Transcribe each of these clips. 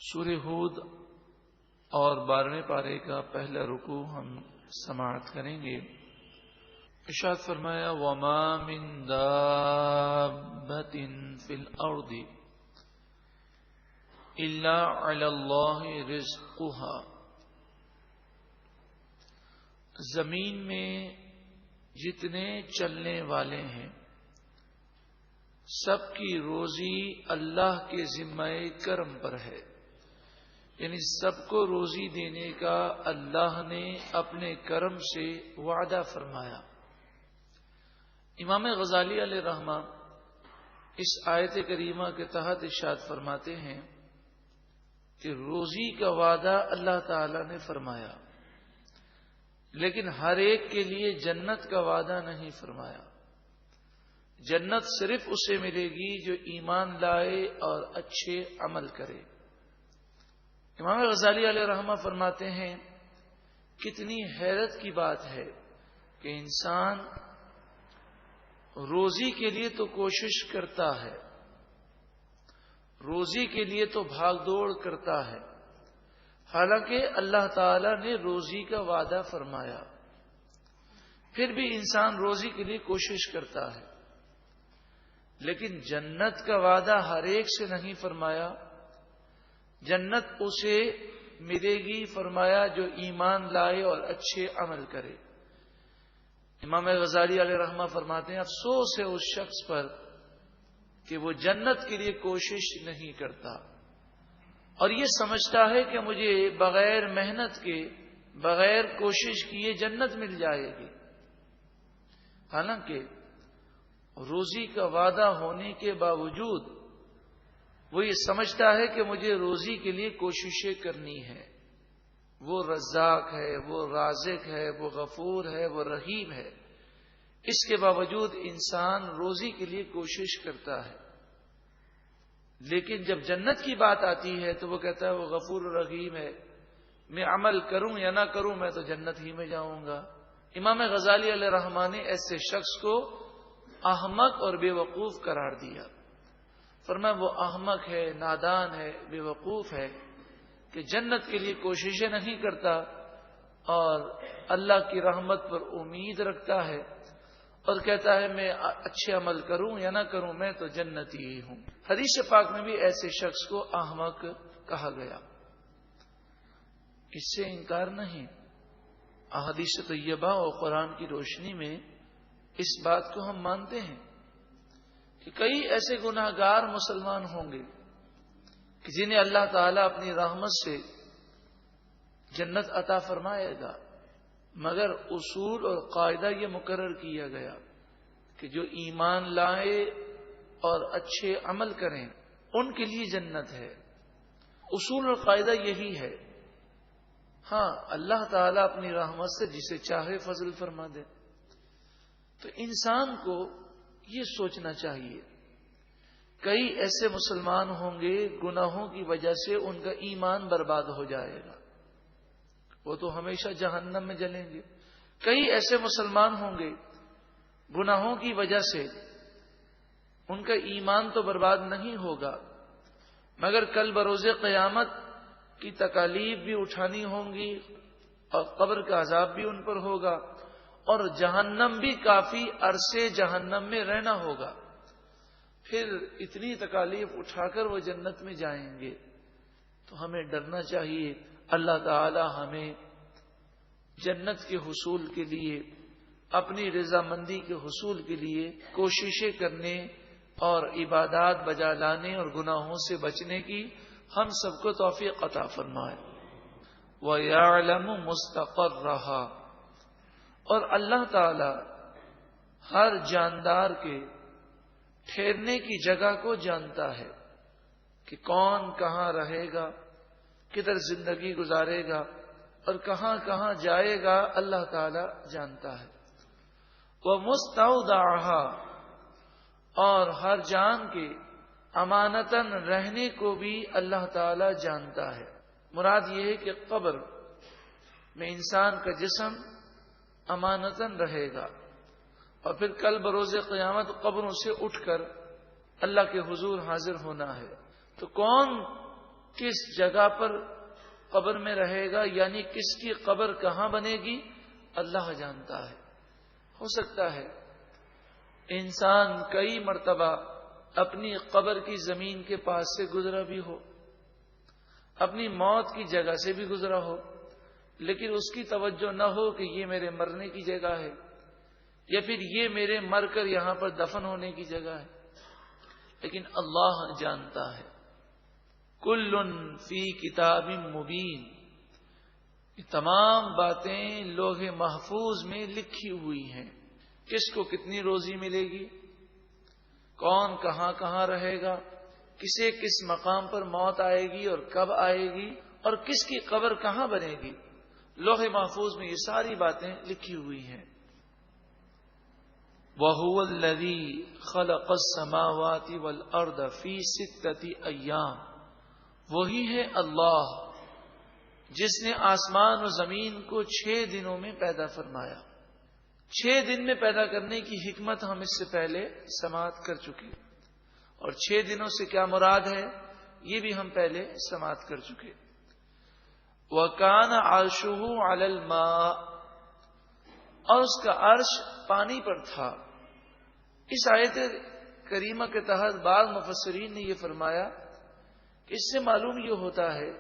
سورہ ہود اور 12ویں پارے کا پہلا رکوع ہم سماعت کریں گے۔ ارشاد فرمایا وَمَا مِن دَابَّةٍ فِي الْأَرْضِ إِلَّا عَلَى اللَّهِ رِزْقُهَا، زمین میں جتنے چلنے والے ہیں سب کی روزی اللہ کے ذمہ کرم پر ہے، یعنی سب کو روزی دینے کا اللہ نے اپنے کرم سے وعدہ فرمایا۔ امام غزالی علیہ رحمہ اس آیت کریمہ کے تحت ارشاد فرماتے ہیں کہ روزی کا وعدہ اللہ تعالی نے فرمایا، لیکن ہر ایک کے لیے جنت کا وعدہ نہیں فرمایا۔ جنت صرف اسے ملے گی جو ایمان لائے اور اچھے عمل کرے۔ امام غزالی علیہ رحمہ فرماتے ہیں کتنی حیرت کی بات ہے کہ انسان روزی کے لیے تو کوشش کرتا ہے، روزی کے لیے تو بھاگ دوڑ کرتا ہے، حالانکہ اللہ تعالی نے روزی کا وعدہ فرمایا، پھر بھی انسان روزی کے لیے کوشش کرتا ہے، لیکن جنت کا وعدہ ہر ایک سے نہیں فرمایا۔ جنت اسے ملے گی فرمایا جو ایمان لائے اور اچھے عمل کرے۔ امام غزالی علیہ رحمہ فرماتے ہیں افسوس ہے اس شخص پر کہ وہ جنت کے لیے کوشش نہیں کرتا اور یہ سمجھتا ہے کہ مجھے بغیر محنت کے، بغیر کوشش کیے جنت مل جائے گی، حالانکہ روزی کا وعدہ ہونے کے باوجود وہ یہ سمجھتا ہے کہ مجھے روزی کے لیے کوششیں کرنی ہے۔ وہ رزاق ہے، وہ رازق ہے، وہ غفور ہے، وہ رحیم ہے، اس کے باوجود انسان روزی کے لیے کوشش کرتا ہے، لیکن جب جنت کی بات آتی ہے تو وہ کہتا ہے وہ غفور رحیم ہے، میں عمل کروں یا نہ کروں میں تو جنت ہی میں جاؤں گا۔ امام غزالی علیہ رحمہ نے ایسے شخص کو احمق اور بے وقوف قرار دیا۔ فرمایا وہ احمق ہے، نادان ہے، بے وقوف ہے کہ جنت کے لیے کوششیں نہیں کرتا اور اللہ کی رحمت پر امید رکھتا ہے اور کہتا ہے میں اچھے عمل کروں یا نہ کروں میں تو جنتی ہی ہوں۔ حدیث پاک میں بھی ایسے شخص کو احمق کہا گیا، اس سے انکار نہیں۔ احادیث طیبہ اور قرآن کی روشنی میں اس بات کو ہم مانتے ہیں کہ کئی ایسے گناہ گار مسلمان ہوں گے کہ جنہیں اللہ تعالیٰ اپنی رحمت سے جنت عطا فرمائے گا، مگر اصول اور قاعدہ یہ مقرر کیا گیا کہ جو ایمان لائے اور اچھے عمل کریں ان کے لیے جنت ہے۔ اصول اور قاعدہ یہی ہے۔ ہاں اللہ تعالیٰ اپنی رحمت سے جسے چاہے فضل فرما دے، تو انسان کو یہ سوچنا چاہیے کئی ایسے مسلمان ہوں گے گناہوں کی وجہ سے ان کا ایمان برباد ہو جائے گا، وہ تو ہمیشہ جہنم میں جلیں گے۔ کئی ایسے مسلمان ہوں گے گناہوں کی وجہ سے ان کا ایمان تو برباد نہیں ہوگا، مگر کل بروز قیامت کی تکالیف بھی اٹھانی ہوں گی اور قبر کا عذاب بھی ان پر ہوگا اور جہنم بھی کافی عرصے جہنم میں رہنا ہوگا، پھر اتنی تکالیف اٹھا کر وہ جنت میں جائیں گے۔ تو ہمیں ڈرنا چاہیے، اللہ تعالی ہمیں جنت کے حصول کے لیے، اپنی رضامندی کے حصول کے لیے کوششیں کرنے اور عبادات بجا لانے اور گناہوں سے بچنے کی ہم سب کو توفیق عطا فرمائے۔ وَيَعْلَمُ مُسْتَقَرَّهَا، اور اللہ تعالی ہر جاندار کے ٹھہرنے کی جگہ کو جانتا ہے کہ کون کہاں رہے گا، کدھر زندگی گزارے گا اور کہاں کہاں جائے گا، اللہ تعالی جانتا ہے۔ وَمُسْتَوْدَعَهَا، اور ہر جان کے امانتاً رہنے کو بھی اللہ تعالی جانتا ہے۔ مراد یہ ہے کہ قبر میں انسان کا جسم امانتاً رہے گا اور پھر کل بروز قیامت قبروں سے اٹھ کر اللہ کے حضور حاضر ہونا ہے، تو کون کس جگہ پر قبر میں رہے گا، یعنی کس کی قبر کہاں بنے گی، اللہ جانتا ہے۔ ہو سکتا ہے انسان کئی مرتبہ اپنی قبر کی زمین کے پاس سے گزرا بھی ہو، اپنی موت کی جگہ سے بھی گزرا ہو، لیکن اس کی توجہ نہ ہو کہ یہ میرے مرنے کی جگہ ہے یا پھر یہ میرے مر کر یہاں پر دفن ہونے کی جگہ ہے، لیکن اللہ جانتا ہے۔ کل فی کتاب مبین، یہ تمام باتیں لوح محفوظ میں لکھی ہوئی ہیں۔ کس کو کتنی روزی ملے گی، کون کہاں کہاں رہے گا، کسے کس مقام پر موت آئے گی اور کب آئے گی، اور کس کی قبر کہاں بنے گی، لوح محفوظ میں یہ ساری باتیں لکھی ہوئی ہیں۔ وَهُوَ الَّذِي خَلَقَ السَّمَاوَاتِ وَالْأَرْضَ فِي سِتَّةِ أَيَّامٍ، وہی ہے اللہ جس نے آسمان و زمین کو 6 دنوں میں پیدا فرمایا۔ 6 دن میں پیدا کرنے کی حکمت ہم اس سے پہلے سماعت کر چکے، اور 6 دنوں سے کیا مراد ہے یہ بھی ہم پہلے سماعت کر چکے۔ وَكَانَ عَرْشُهُ عَلَى الْمَاءِ، اور اس کا عرش پانی پر تھا۔ اس آیت کریمہ کے تحت بعض مفسرین نے یہ فرمایا کہ اس سے معلوم یہ ہوتا ہے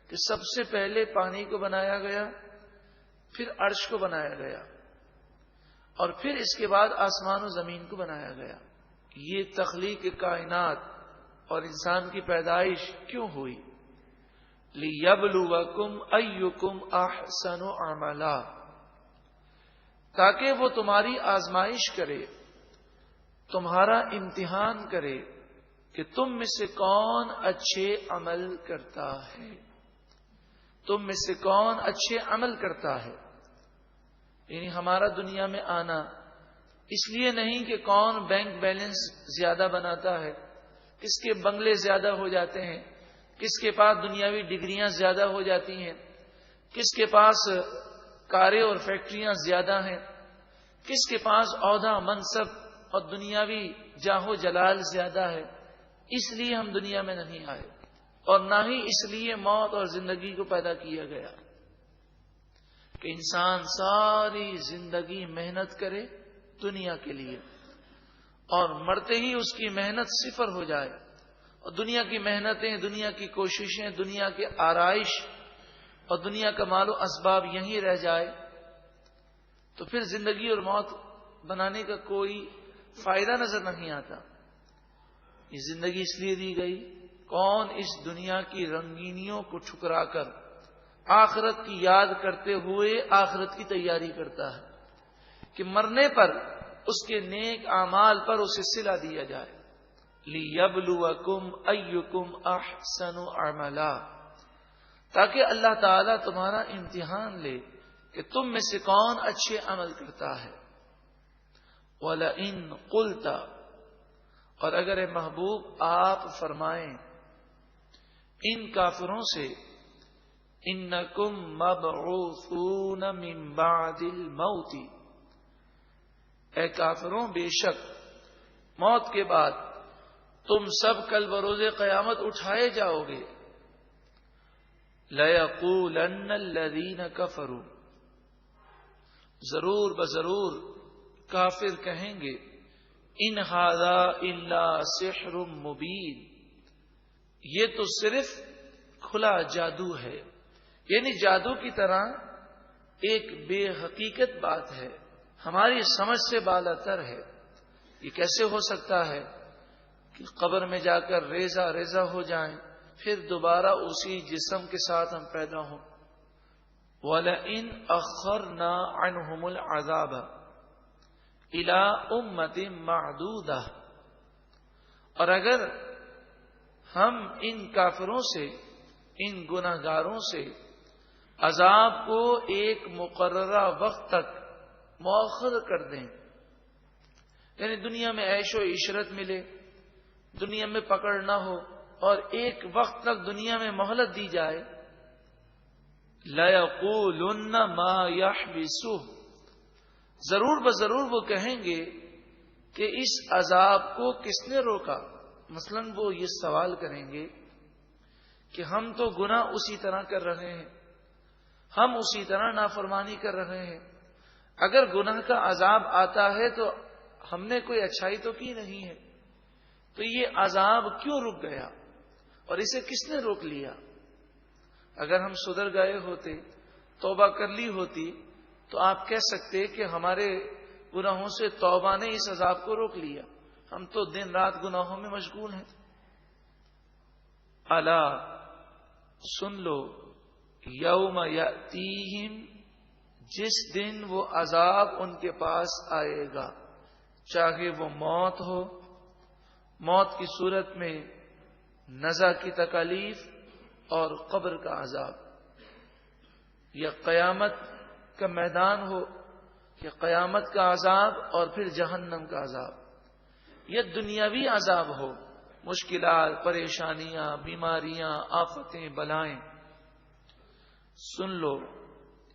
کہ سب سے پہلے پانی کو بنایا گیا، پھر عرش کو بنایا گیا، اور پھر اس کے بعد آسمان و زمین کو بنایا گیا۔ یہ تخلیق کائنات اور انسان کی پیدائش کیوں ہوئی؟ لِيَبْلُوَكُمْ أَيُّكُمْ أَحْسَنُ عَمَلًا، تاکہ وہ تمہاری آزمائش کرے، تمہارا امتحان کرے کہ تم میں سے کون اچھے عمل کرتا ہے، تم میں سے کون اچھے عمل کرتا ہے۔ یعنی ہمارا دنیا میں آنا اس لیے نہیں کہ کون بینک بیلنس زیادہ بناتا ہے، کس کے بنگلے زیادہ ہو جاتے ہیں، کس کے پاس دنیاوی ڈگریاں زیادہ ہو جاتی ہیں، کس کے پاس کاریں اور فیکٹریاں زیادہ ہیں، کس کے پاس عہدہ منصب اور دنیاوی جاہ و جلال زیادہ ہے، اس لیے ہم دنیا میں نہیں آئے، اور نہ ہی اس لیے موت اور زندگی کو پیدا کیا گیا کہ انسان ساری زندگی محنت کرے دنیا کے لیے، اور مرتے ہی اس کی محنت صفر ہو جائے، اور دنیا کی محنتیں، دنیا کی کوششیں، دنیا کے آرائش اور دنیا کا مال و اسباب یہیں رہ جائے، تو پھر زندگی اور موت بنانے کا کوئی فائدہ نظر نہیں آتا۔ یہ زندگی اس لیے دی گئی، کون اس دنیا کی رنگینیوں کو ٹھکرا کر آخرت کی یاد کرتے ہوئے آخرت کی تیاری کرتا ہے کہ مرنے پر اس کے نیک اعمال پر اسے صلہ دیا جائے۔ لِيَبْلُوَكُمْ أَيُّكُمْ أَحْسَنُ عَمَلًا، تاکہ اللہ تعالیٰ تمہارا امتحان لے کہ تم میں سے کون اچھے عمل کرتا ہے۔ وَلَئِن قُلْتَ، اور اگر اے محبوب آپ فرمائیں ان کافروں سے، انکم مبعوثون من بعد الموت، اے کافروں بے شک موت کے بعد تم سب کل بروز قیامت اٹھائے جاؤ گے۔ لَيَقُولَنَّ الَّذِينَ كَفَرُوا، ضرور بضرور کافر کہیں گے، ان ھذا الا سحر مبین، یہ تو صرف کھلا جادو ہے، یعنی جادو کی طرح ایک بے حقیقت بات ہے، ہماری سمجھ سے بالاتر ہے۔ یہ کیسے ہو سکتا ہے کہ قبر میں جا کر ریزہ ریزہ ہو جائیں، پھر دوبارہ اسی جسم کے ساتھ ہم پیدا ہوں۔ وَلَئِنْ أَخَّرْنَا عَنْهُمُ الْعَذَابَ إِلَىٰ أُمَّةٍ مَّعْدُودَةٍ، اور اگر ہم ان کافروں سے، ان گناہگاروں سے عذاب کو ایک مقررہ وقت تک مؤخر کر دیں، یعنی دنیا میں عیش و عشرت ملے، دنیا میں پکڑ نہ ہو، اور ایک وقت تک دنیا میں مہلت دی جائے، لَيَقُولُنَّ مَا يَحْبِسُهُ، ضرور بضرور وہ کہیں گے کہ اس عذاب کو کس نے روکا۔ مثلا وہ یہ سوال کریں گے کہ ہم تو گناہ اسی طرح کر رہے ہیں، ہم اسی طرح نافرمانی کر رہے ہیں، اگر گناہ کا عذاب آتا ہے تو ہم نے کوئی اچھائی تو کی نہیں ہے، تو یہ عذاب کیوں رک گیا اور اسے کس نے روک لیا؟ اگر ہم سدھر گئے ہوتے، توبہ کر لی ہوتی، تو آپ کہہ سکتے کہ ہمارے گناہوں سے توبہ نے اس عذاب کو روک لیا، ہم تو دن رات گناہوں میں مشغول ہیں۔ الا سن لو، یوم یاتیہم، جس دن وہ عذاب ان کے پاس آئے گا، چاہے وہ موت ہو، موت کی صورت میں نزع کی تکالیف اور قبر کا عذاب، یا قیامت کا میدان ہو، یا قیامت کا عذاب اور پھر جہنم کا عذاب، یا دنیاوی عذاب ہو، مشکلات، پریشانیاں، بیماریاں، آفتیں، بلائیں، سن لو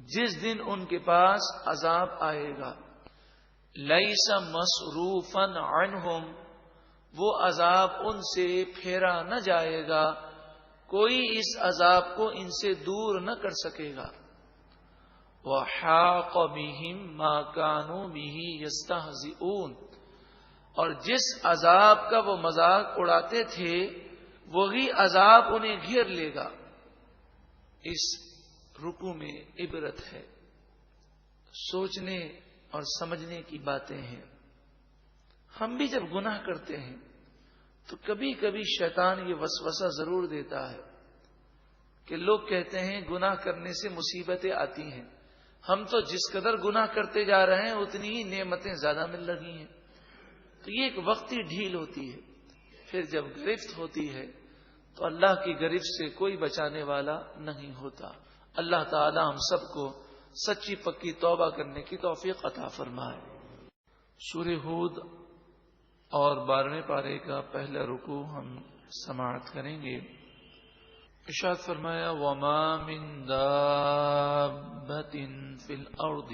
جس دن ان کے پاس عذاب آئے گا، لیس مصروفا عنہم، وہ عذاب ان سے پھیرا نہ جائے گا، کوئی اس عذاب کو ان سے دور نہ کر سکے گا۔ وَحَاقَ بِهِم مَا كَانُوا بِهِ يَسْتَهْزِئُونَ، اور جس عذاب کا وہ مذاق اڑاتے تھے وہی عذاب انہیں گھیر لے گا۔ اس رکوع میں عبرت ہے، سوچنے اور سمجھنے کی باتیں ہیں۔ ہم بھی جب گناہ کرتے ہیں تو کبھی کبھی شیطان یہ وسوسہ ضرور دیتا ہے کہ لوگ کہتے ہیں گناہ کرنے سے مصیبتیں آتی ہیں، ہم تو جس قدر گناہ کرتے جا رہے ہیں اتنی ہی نعمتیں زیادہ مل رہی ہیں، تو یہ ایک وقتی ڈھیل ہوتی ہے، پھر جب گرفت ہوتی ہے تو اللہ کی گرفت سے کوئی بچانے والا نہیں ہوتا۔ اللہ تعالی ہم سب کو سچی پکی توبہ کرنے کی توفیق عطا فرمائے۔ سورہ ہود اور 12ویں پارے کا پہلا رکوع ہم سماعت کریں گے۔ ارشاد فرمایا، وَمَا مِن دَابَّةٍ فِي الْأَرْضِ